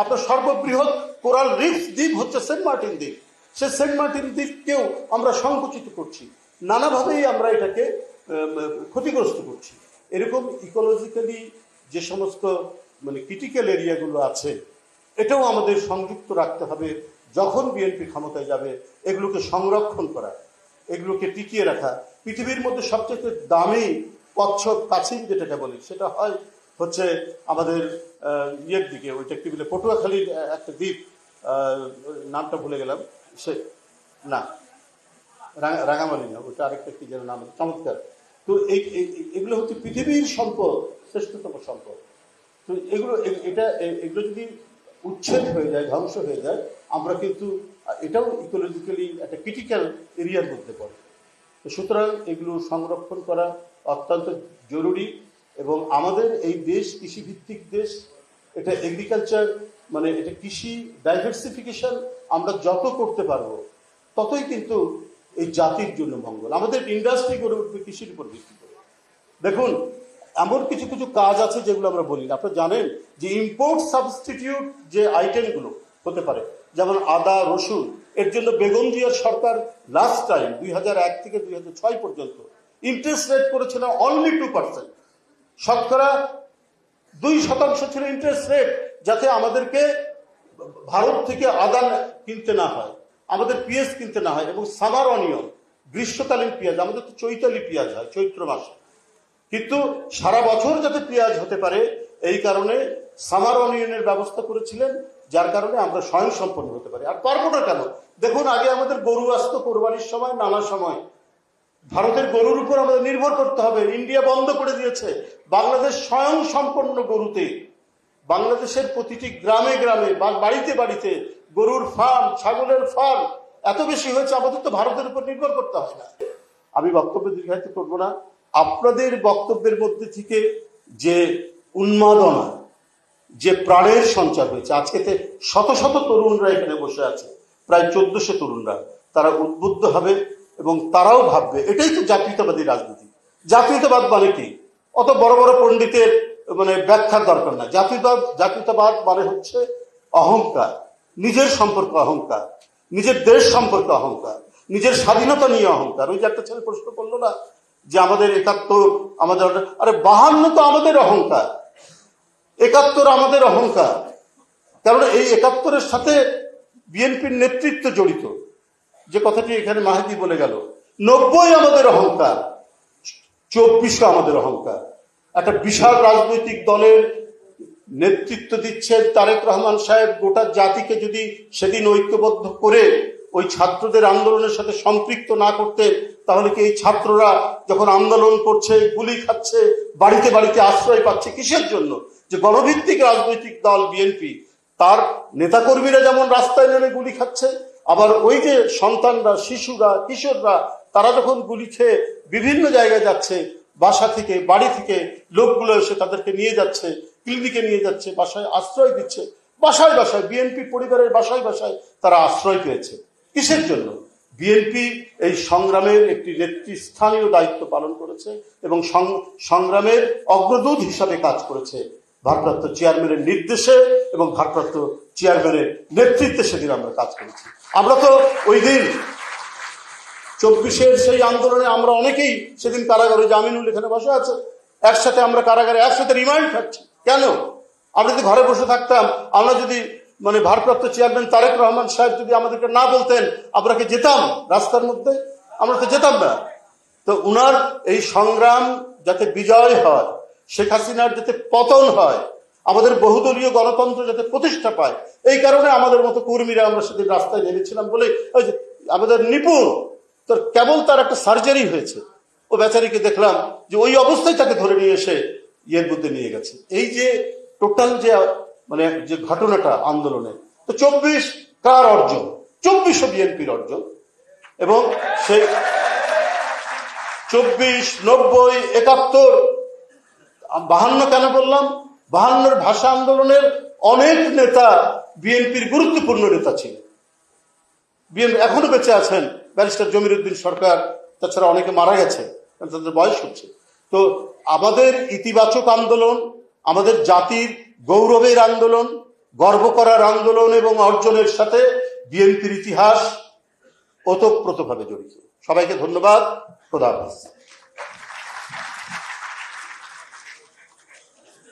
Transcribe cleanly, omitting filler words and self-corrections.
আপনার সর্ববৃহৎ coral reef দ্বীপ হচ্ছে সেন্ট মার্টিন দ্বীপ। সে সেন্ট মার্টিন দ্বীপকেও আমরা সংকুচিত করছি, নানাভাবেই আমরা এটাকে ক্ষতিগ্রস্ত করছি। এরকম ইকোলজিক্যালি যে সমস্ত ক্রিটিক্যাল এরিয়াগুলো আছে, এটাও আমাদের সংযুক্ত রাখতে হবে। যখন বিএনপি ক্ষমতায় যাবে, এগুলোকে সংরক্ষণ করা, এগুলোকে টিকিয়ে রাখা। পৃথিবীর মধ্যে সবচেয়ে দামি কচ্ছপ কাছিম যেটাকে বলি, সেটা হচ্ছে আমাদের ইয়ের দিকে, ওইটা কি বলে, পটুয়াখালীর একটা দ্বীপ, নামটা ভুলে গেলাম, সে না রাঙামালি না, ওটা আরেকটা কি যেন নাম, চমৎকার। তো এগুলো হচ্ছে পৃথিবীর সম্পদ, শ্রেষ্ঠতম সম্পদ। তো এগুলো যদি উচ্ছেদ হয়ে যায়, ধ্বংস হয়ে যায়, আমরা কিন্তু এটাও ইকোলজিক্যালি একটা ক্রিটিক্যাল এরিয়ার মধ্যে পড়ে। তো সুতরাং এগুলো সংরক্ষণ করা অত্যন্ত জরুরি। এবং আমাদের এই দেশ কৃষিভিত্তিক দেশ, এটা এগ্রিকালচার এটা কৃষি ডাইভার্সিফিকেশন আমরা যত করতে পারবো ততই কিন্তু এই জাতির জন্য মঙ্গল। আমাদের ইন্ডাস্ট্রি গড়ে উঠবে কৃষির উপর ভিত্তি করে। দেখুন, এমন কিছু কিছু কাজ আছে যেগুলো আমরা বলি না। আপনারা জানেন যে ইম্পোর্ট সাবস্টিটিউট যে আইটেমগুলো হতে পারে, যেমন আদা, রসুন, এর জন্য বেগম জিয়ার সরকার লাস্ট টাইম 2001 থেকে 2006 পর্যন্ত ইন্টারেস্ট রেট করেছিল অনলি 2%। শতকরা 2% ছিল ইন্টারেস্ট রেট, যাতে আমাদেরকে ভারত থেকে আদা কিনতে না হয়, আমাদের পেঁয়াজ কিনতে না হয়। এবং সামার অনিয়ন, গ্রীষ্মকালীন পেঁয়াজ, আমাদের তো চৈতালি পেঁয়াজ হয় চৈত্র মাসে, কিন্তু সারা বছর যাতে পেঁয়াজ হতে পারে এই কারণে সামার অনিয়নের ব্যবস্থা করেছিলেন, যার কারণে আমরা স্বয়ংসম্পন্ন হতে পারি। আর পারবো না কেন? দেখুন, আগে আমাদের গরু আসতো কোরবানির সময়, নানা সময় ভারতের গরুর উপর আমাদের নির্ভর করতে হবে। ইন্ডিয়া বন্ধ করে দিয়েছে। বাংলাদেশ স্বয়ংসম্পন্ন গরুতে। বাংলাদেশের প্রতিটি গ্রামে গ্রামে, বাড়িতে বাড়িতে গরুর ফার্ম, ছাগলের ফার্ম এত বেশি হয়েছে, আমাদের তো ভারতের উপর নির্ভর করতে হয় না। আমি বক্তব্য দীর্ঘায়িত করব না। আপনাদের বক্তব্যের মধ্যে থেকে যে উন্মাদনা, যে প্রাণের সঞ্চার হয়েছে, আজকেতে শত শত তরুণরা এখানে বসে আছে, প্রায় 1400 তরুণরা, তারা উদ্বুদ্ধ হবে এবং তারাও ভাববে এটাই তো জাতীয়তাবাদী রাজনীতি। জাতীয়তাবাদ মানে কি? অত বড় বড় পণ্ডিতের ব্যাখ্যার দরকার না। জাতীয়তাবাদ মানে হচ্ছে অহংকার, নিজের সম্পর্কে অহংকার, নিজের দেশ সম্পর্কে অহংকার, নিজের স্বাধীনতা নিয়ে অহংকার। ওই যে একটা ছেলে প্রশ্ন করলো না যে আমাদের 71, আমাদের, আরে 52 তো আমাদের অহংকার, 71 আমাদের অহংকার। কারণ এই 71-এর সাথে বিএনপির নেতৃত্ব জড়িত। যে কথাটি এখানে মাহিদি বলে গেল, 90 আমাদের অহংকার, 24 আমাদের অহংকার। একটা বিশাল রাজনৈতিক দলের নেতৃত্ব দিচ্ছেন তারেক রহমান সাহেব। গোটা জাতিকে যদি সেদিন ঐক্যবদ্ধ করে ওই ছাত্রদের আন্দোলনের সাথে সম্পৃক্ত না করতেন, তাহলে কি এই ছাত্ররা যখন আন্দোলন করছে, গুলি খাচ্ছে, বাড়িতে বাড়িতে আশ্রয় পাচ্ছে, কিসের জন্য? যে গণভিত্তিক রাজনৈতিক দল বিএনপি, তার নেতাকর্মীরা যেমন রাস্তায় নেমে গুলি খাচ্ছে, আবার ওই যে সন্তানরা, শিশুরা, কিশোররা, তারা যখন গুলি খেয়ে বিভিন্ন জায়গায় যাচ্ছে, বাসা থেকে, বাড়ি থেকে লোকগুলো এসে তাদেরকে নিয়ে যাচ্ছে, ক্লিনিকে নিয়ে যাচ্ছে, বাসায় আশ্রয় দিচ্ছে, বাসায় বাসায় বিএনপি পরিবারের বাসায় বাসায় তারা আশ্রয় পেয়েছে। কিসের জন্য? বিএনপি এই সংগ্রামের একটি নেতৃস্থানীয় দায়িত্ব পালন করেছে এবং সংগ্রামের অগ্রদূত হিসাবে কাজ করেছে। ভারপ্রাপ্ত চেয়ারম্যানের নির্দেশে এবং ভারপ্রাপ্ত চেয়ারম্যানের নেতৃত্বে সেদিন আমরা কাজ করেছি। আমরা তো ওই দিন 24-এর সেই আন্দোলনে আমরা অনেকেই সেদিন কারাগারে, জামিনুল এখানে বসে আছে, একসাথে আমরা কারাগারে একসাথে রিমান্ড খাচ্ছি। কেন? আমরা যদি ঘরে বসে থাকতাম, আমরা যদি ভারপ্রাপ্ত চেয়ারম্যান তারেক রহমান সাহেব যদি আমাদেরকে না বলতেন, আমরা কি যেতাম রাস্তার মধ্যে? আমরা তো যেতাম না। তো উনার এই সংগ্রাম যাতে বিজয় হয়, শেখ হাসিনার যাতে পতন হয়, আমাদের বহুদলীয় গণতন্ত্র যাতে প্রতিষ্ঠা পায়, এই কারণে আমাদের মতো কর্মীরা আমরা সেদিন রাস্তায় নেমেছিলাম। বলে ওই যে আমাদের নিপুণ, তোর কেবল তার একটা সার্জারি হয়েছে, ও বেচারিকে দেখলাম যে ওই অবস্থায় তাকে ধরে নিয়ে এসে ইয়ের মধ্যে নিয়ে গেছে। এই যে টোটাল যে ঘটনাটা আন্দোলনে, তো 24 কার অর্জন? 24 বিএনপির অর্জন। এবং সেই 24, 90, 71, 52 কেন বললাম? 52-এর ভাষা আন্দোলনের অনেক নেতা বিএনপির গুরুত্বপূর্ণ নেতা ছিলেন। বিএনপি এখনো বেঁচে আছেন, ব্যারিস্টার জমির উদ্দিন সরকার, তাছাড়া অনেকে মারা গেছে, তাদের বয়স হচ্ছে। তো আমাদের ইতিবাচক আন্দোলন, আমাদের জাতির গৌরবের আন্দোলন, গর্ব করার আন্দোলন এবং অর্জনের সাথে বিএনপির ইতিহাস ওতপ্রোতভাবে জড়িত। সবাইকে ধন্যবাদ। খোদা হাফেজ।